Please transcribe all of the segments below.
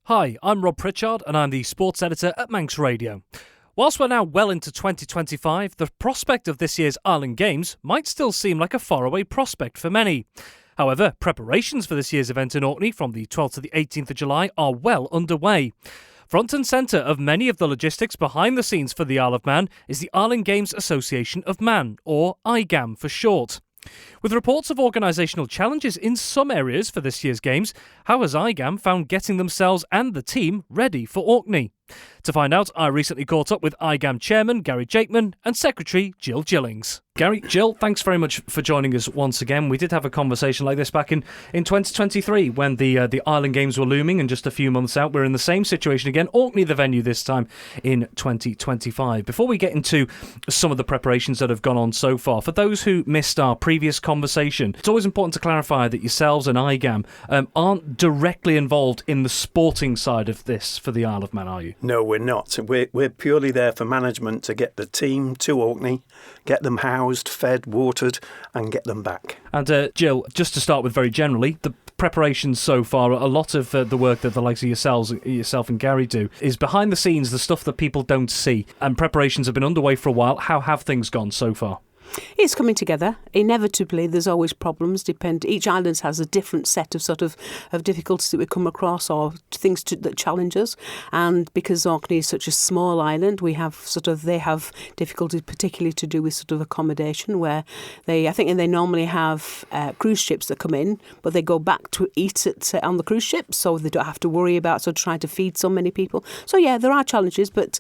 Hi, I'm Rob Pritchard and I'm the sports editor at Manx Radio. Whilst we're now well into 2025, the prospect of this year's Island Games might still seem like a faraway prospect for many. However, preparations for this year's event in Orkney from the 12th to the 18th of July are well underway. Front and centre of many of the logistics behind the scenes for the Isle of Man is the Island Games Association of Mann, or IGAM for short. With reports of organisational challenges in some areas for this year's Games, how has IGAM found getting themselves and the team ready for Orkney? To find out, I recently caught up with IGAM Chairman Gary Jakeman and Secretary Jill Gillings. Gary, Jill, thanks very much for joining us once again. We did have a conversation like this back in 2023 when the Island Games were looming, and just a few months out, we're in the same situation again. Orkney, the venue this time in 2025. Before we get into some of the preparations that have gone on so far, for those who missed our previous conversation, it's always important to clarify that yourselves and IGAM aren't directly involved in the sporting side of this for the Isle of Man, are you? No, we're not. We're purely there for management to get the team to Orkney, get them housed, fed, watered, and get them back. And Jill, just to start with very generally, the preparations so far, a lot of the work that the likes of yourself and Gary do is behind the scenes, the stuff that people don't see. And preparations have been underway for a while. How have things gone so far? It's coming together. Inevitably, there's always problems. Each island has a different set of difficulties that we come across, or things that challenge us. And because Orkney is such a small island, they have difficulties, particularly to do with accommodation, where I think they normally have cruise ships that come in, but they go back to eat on the cruise ship, so they don't have to worry about trying to feed so many people. So yeah, there are challenges, but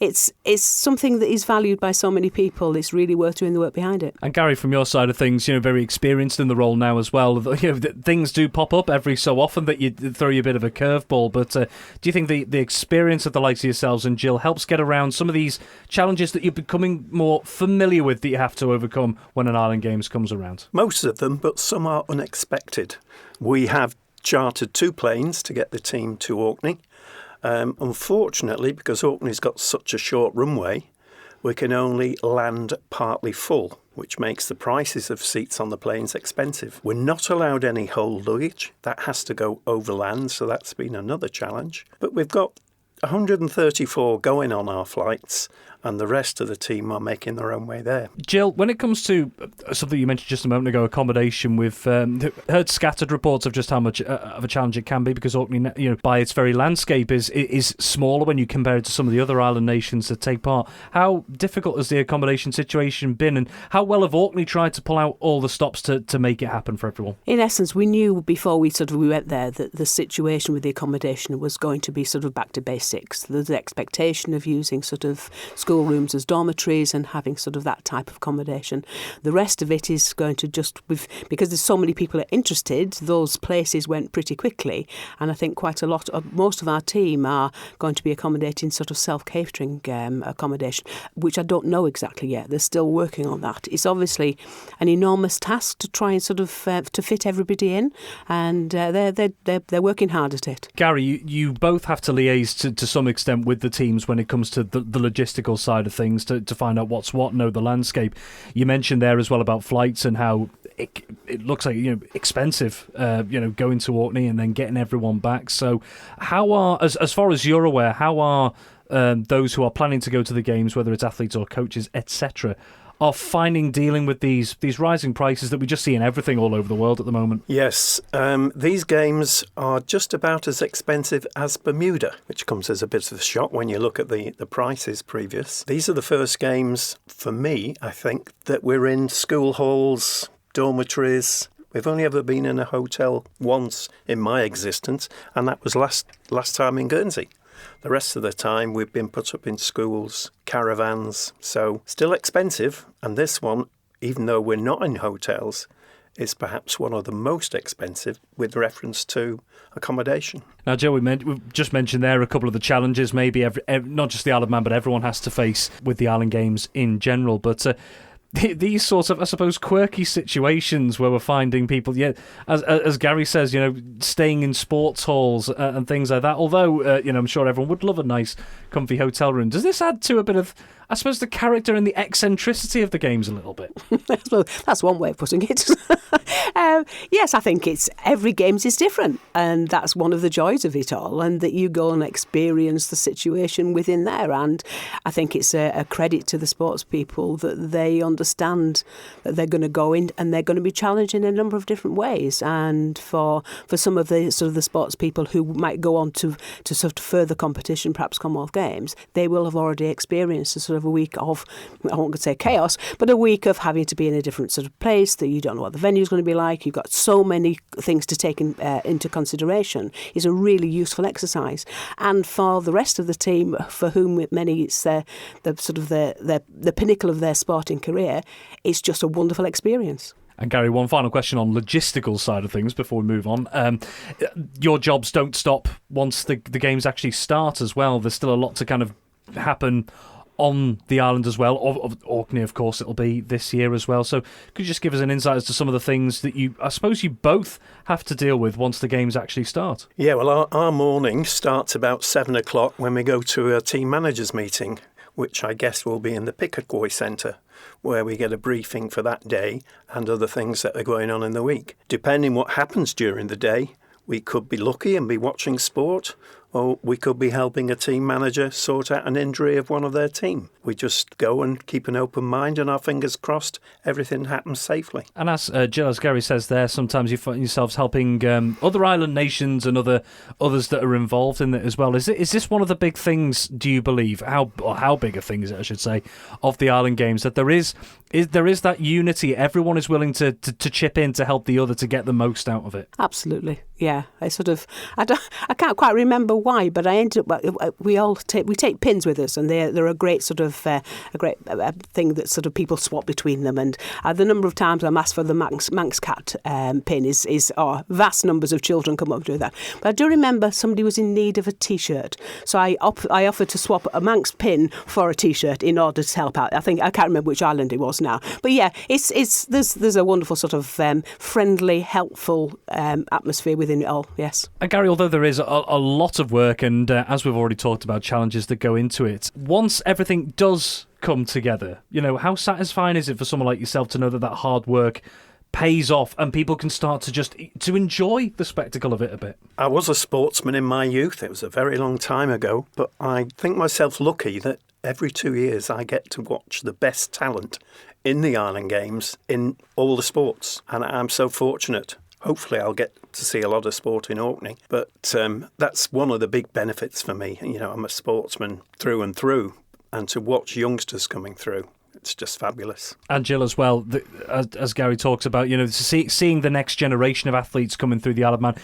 it's something that is valued by so many people. It's really worth doing the work behind it. And Gary, from your side of things, very experienced in the role now as well. Things do pop up every so often that you throw you a bit of a curveball. But do you think the experience of the likes of yourselves and Jill helps get around some of these challenges that you're becoming more familiar with that you have to overcome when an Island Games comes around? Most of them, but some are unexpected. We have chartered 2 planes to get the team to Orkney. Unfortunately, because Orkney's got such a short runway, we can only land partly full, which makes the prices of seats on the planes expensive. We're not allowed any hold luggage. That has to go overland, so that's been another challenge. But we've got 134 going on our flights, and the rest of the team are making their own way there. Jill, when it comes to something you mentioned just a moment ago, accommodation, we've heard scattered reports of just how much of a challenge it can be, because Orkney, by its very landscape, is smaller when you compare it to some of the other island nations that take part. How difficult has the accommodation situation been, and how well have Orkney tried to pull out all the stops to make it happen for everyone? In essence, we knew before we went there that the situation with the accommodation was going to be back to basics. There's the expectation of using schoolrooms as dormitories and having that type of accommodation. The rest of it is going to because there's so many people are interested, those places went pretty quickly, and I think most of our team are going to be accommodating self-catering accommodation, which I don't know exactly yet. They're still working on that. It's obviously an enormous task to try and to fit everybody in, and they're working hard at it. Gary, you both have to liaise to some extent with the teams when it comes to the logistical side of things to find out what's what, know the landscape. You mentioned there as well about flights and how it looks like expensive, going to Orkney and then getting everyone back. So how are, as far as you're aware, how are those who are planning to go to the games, whether it's athletes or coaches, etc., are dealing with these rising prices that we just see in everything all over the world at the moment? Yes, these games are just about as expensive as Bermuda, which comes as a bit of a shock when you look at the prices previous. These are the first games, for me, I think, that we're in school halls, dormitories. We've only ever been in a hotel once in my existence, and that was last time in Guernsey. The rest of the time we've been put up in schools, caravans, so still expensive. And this one, even though we're not in hotels, is perhaps one of the most expensive with reference to accommodation. Now, Joe, we've just mentioned there a couple of the challenges maybe not just the Isle of Man, but everyone has to face with the Island Games in general. But these sorts of, I suppose, quirky situations where we're finding people, as Gary says, staying in sports halls and things like that. Although, I'm sure everyone would love a nice, comfy hotel room. Does this add to a bit of, I suppose, the character and the eccentricity of the games a little bit. Well, that's one way of putting it. Yes, I think every games is different, and that's one of the joys of it all, and that you go and experience the situation within there. And I think it's a credit to the sports people that they understand that they're going to go in and they're going to be challenged in a number of different ways. And for some of the sort of the sports people who might go on to sort of further competition, perhaps Commonwealth Games, they will have already experienced a sort of a week of, I won't say chaos, but a week of having to be in a different sort of place, that you don't know what the venue's going to be like. You've got so many things to take into consideration. Is a really useful exercise. And for the rest of the team, for whom many it's the sort of the pinnacle of their sporting career, it's just a wonderful experience. And Gary, one final question on logistical side of things before we move on. Your jobs don't stop once the games actually start as well. There's still a lot to kind of happen on the island as well. Of Orkney, of course, it'll be this year as well. So could you just give us an insight as to some of the things that I suppose you both have to deal with once the games actually start? Yeah, well, our morning starts about 7 o'clock when we go to a team managers meeting, which I guess will be in the Picketboy Centre, where we get a briefing for that day and other things that are going on in the week. Depending what happens during the day, we could be lucky and be watching sport, or we could be helping a team manager sort out an injury of one of their team. We just go and keep an open mind and our fingers crossed everything happens safely. And as Jill, as Gary says there, sometimes you find yourselves helping other island nations and others that are involved in it as well. Is this one of the big things, do you believe, how big a thing is it, I should say, of the Island Games, that there is that unity, everyone is willing to chip in to help the other to get the most out of it? Absolutely, yeah. I can't quite remember why, but I ended up, we take pins with us, and they're a great sort of a great thing that sort of people swap between them. And the number of times I'm asked for the Manx cat pin is vast numbers of children come up and do that. But I do remember somebody was in need of a T-shirt, so I offered to swap a Manx pin for a T-shirt in order to help out. I can't remember which island it was now, but yeah, there's a wonderful sort of friendly, helpful atmosphere within it all. Yes. And Gary, although there is a lot of work, and as we've already talked about, challenges that go into it, once everything does come together, how satisfying is it for someone like yourself to know that hard work pays off and people can start to enjoy the spectacle of it a bit? I was a sportsman in my youth. It was a very long time ago, but I think myself lucky that every 2 years I get to watch the best talent in the Island Games in all the sports, and I'm so fortunate. Hopefully I'll get to see a lot of sport in Orkney, but that's one of the big benefits for me. I'm a sportsman through and through, and to watch youngsters coming through, it's just fabulous. And Jill as well, as Gary talks about, seeing the next generation of athletes coming through the Isle of Man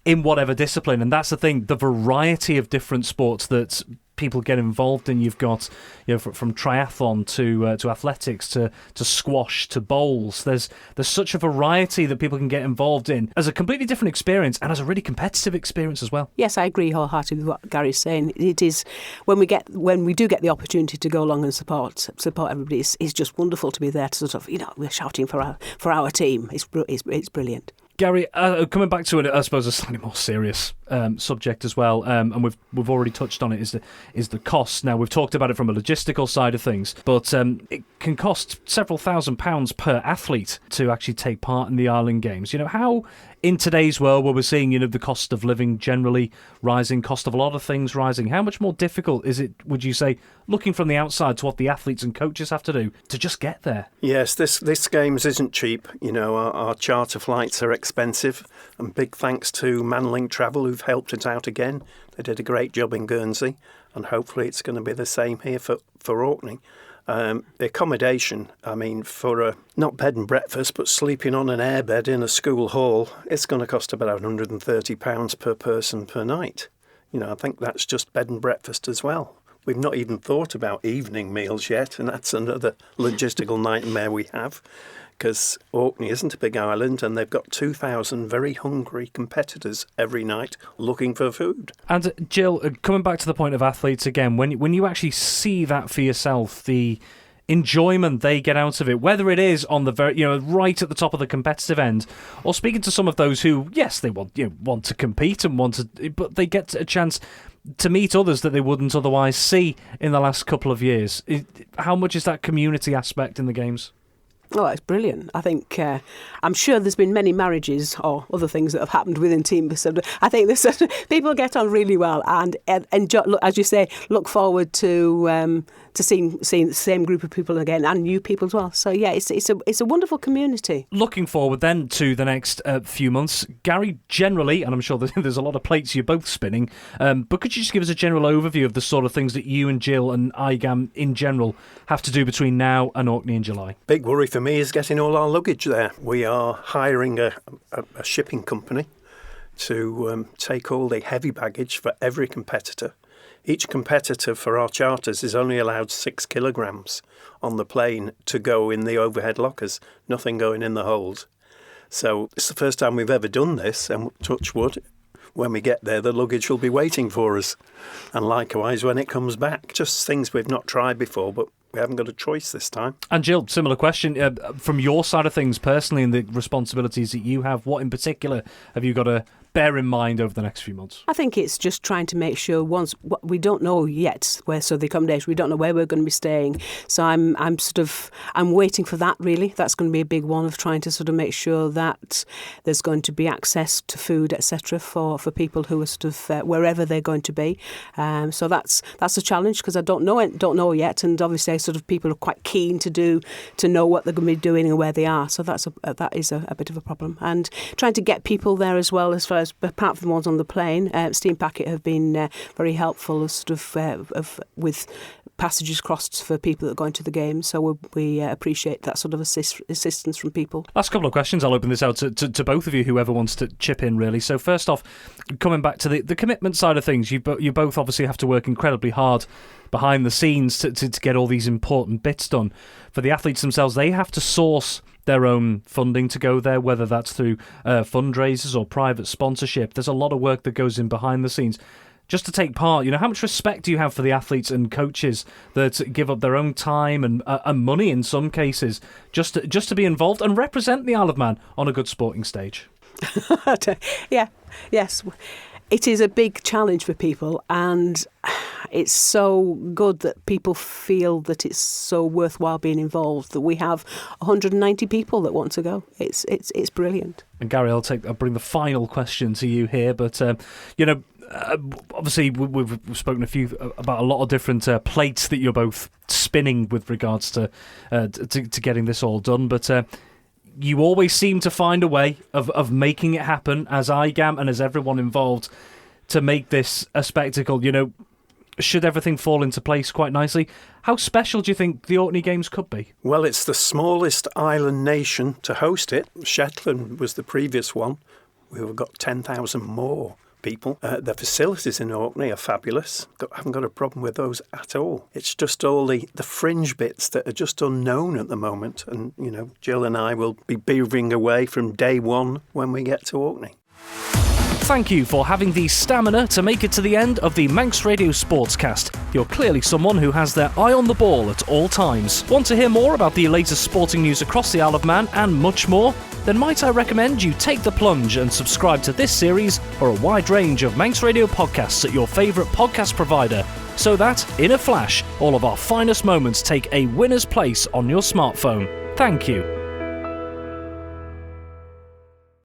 in whatever discipline, and that's the thing, the variety of different sports that people get involved in. You've got, from triathlon to athletics to squash to bowls. There's such a variety that people can get involved in as a completely different experience and as a really competitive experience as well. Yes, I agree wholeheartedly with what Gary's saying. It is when we do get the opportunity to go along and support everybody. It's just wonderful to be there to sort of we're shouting for our team. It's brilliant. Gary, coming back to it, I suppose a slightly more serious subject as well, and we've already touched on it, is the cost. Now, we've talked about it from a logistical side of things, but it can cost several £1,000s per athlete to actually take part in the Island Games. How, in today's world where we're seeing, the cost of living generally rising, cost of a lot of things rising, how much more difficult is it, would you say, looking from the outside to what the athletes and coaches have to do to just get there? Yes, this Games isn't cheap. Our charter flights are expensive, and big thanks to Mann Travel who've helped us out again. They did a great job in Guernsey, and hopefully it's going to be the same here for Orkney. The accommodation, for not bed and breakfast, but sleeping on an airbed in a school hall, it's going to cost about £130 per person per night. I think that's just bed and breakfast as well. We've not even thought about evening meals yet, and that's another logistical nightmare we have, because Orkney isn't a big island and they've got 2,000 very hungry competitors every night looking for food. And Jill, coming back to the point of athletes again, when you actually see that for yourself, the enjoyment they get out of it, whether it is on the very, right at the top of the competitive end, or speaking to some of those who, yes, they want to compete and but they get a chance to meet others that they wouldn't otherwise see in the last couple of years. How much is that community aspect in the games? Oh, it's brilliant. I think, I'm sure there's been many marriages or other things that have happened within team. So I think this, people get on really well and as you say, look forward to seeing the same group of people again and new people as well. So yeah, it's a wonderful community. Looking forward then to the next few months, Gary, generally, and I'm sure there's a lot of plates you're both spinning, but could you just give us a general overview of the sort of things that you and Jill and IGAM in general have to do between now and Orkney in July? Big worry for me is getting all our luggage there. We are hiring a shipping company to take all the heavy baggage for every competitor. Each competitor for our charters is only allowed 6 kilograms on the plane to go in the overhead lockers, nothing going in the holds. So it's the first time we've ever done this, and touch wood, when we get there, the luggage will be waiting for us. And likewise, when it comes back, just things we've not tried before, but we haven't got a choice this time. And Jill, similar question. From your side of things personally and the responsibilities that you have, what in particular have you got to bear in mind over the next few months? I think it's just trying to make sure we don't know yet the accommodation, we don't know where we're going to be staying. So I'm waiting for that really. That's going to be a big one of trying to sort of make sure that there's going to be access to food, etc. for people who are sort of wherever they're going to be. So that's a challenge because I don't know yet, and obviously sort of people are quite keen to know what they're going to be doing and where they are. So that is a bit of a problem, and trying to get people there as well as far as apart from the ones on the plane. Steam Packet have been very helpful with passages crossed for people that are going to the game, so we appreciate that sort of assistance from people. Last couple of questions, I'll open this out to both of you, whoever wants to chip in really. So first off, coming back to the commitment side of things, you both obviously have to work incredibly hard behind the scenes to get all these important bits done. For the athletes themselves, they have to source their own funding to go there, whether that's through fundraisers or private sponsorship. There's a lot of work that goes in behind the scenes just to take part. How much respect do you have for the athletes and coaches that give up their own time and money in some cases just to be involved and represent the Isle of Man on a good sporting stage? Yes. It is a big challenge for people, and it's so good that people feel that it's so worthwhile being involved, that we have 190 people that want to go. It's brilliant. And Gary, I'll bring the final question to you here, but obviously we've spoken about a lot of different plates that you're both spinning with regards to getting this all done, but you always seem to find a way of making it happen, as IGAM and as everyone involved, to make this a spectacle. Should everything fall into place quite nicely, how special do you think the Orkney Games could be? Well, it's the smallest island nation to host it. Shetland was the previous one. We've got 10,000 more people. The facilities in Orkney are fabulous. Haven't got a problem with those at all. It's just all the fringe bits that are just unknown at the moment. And, Jill and I will be beavering away from day one when we get to Orkney. Thank you for having the stamina to make it to the end of the Manx Radio Sportscast. You're clearly someone who has their eye on the ball at all times. Want to hear more about the latest sporting news across the Isle of Man and much more? Then might I recommend you take the plunge and subscribe to this series or a wide range of Manx Radio podcasts at your favourite podcast provider, so that, in a flash, all of our finest moments take a winner's place on your smartphone. Thank you.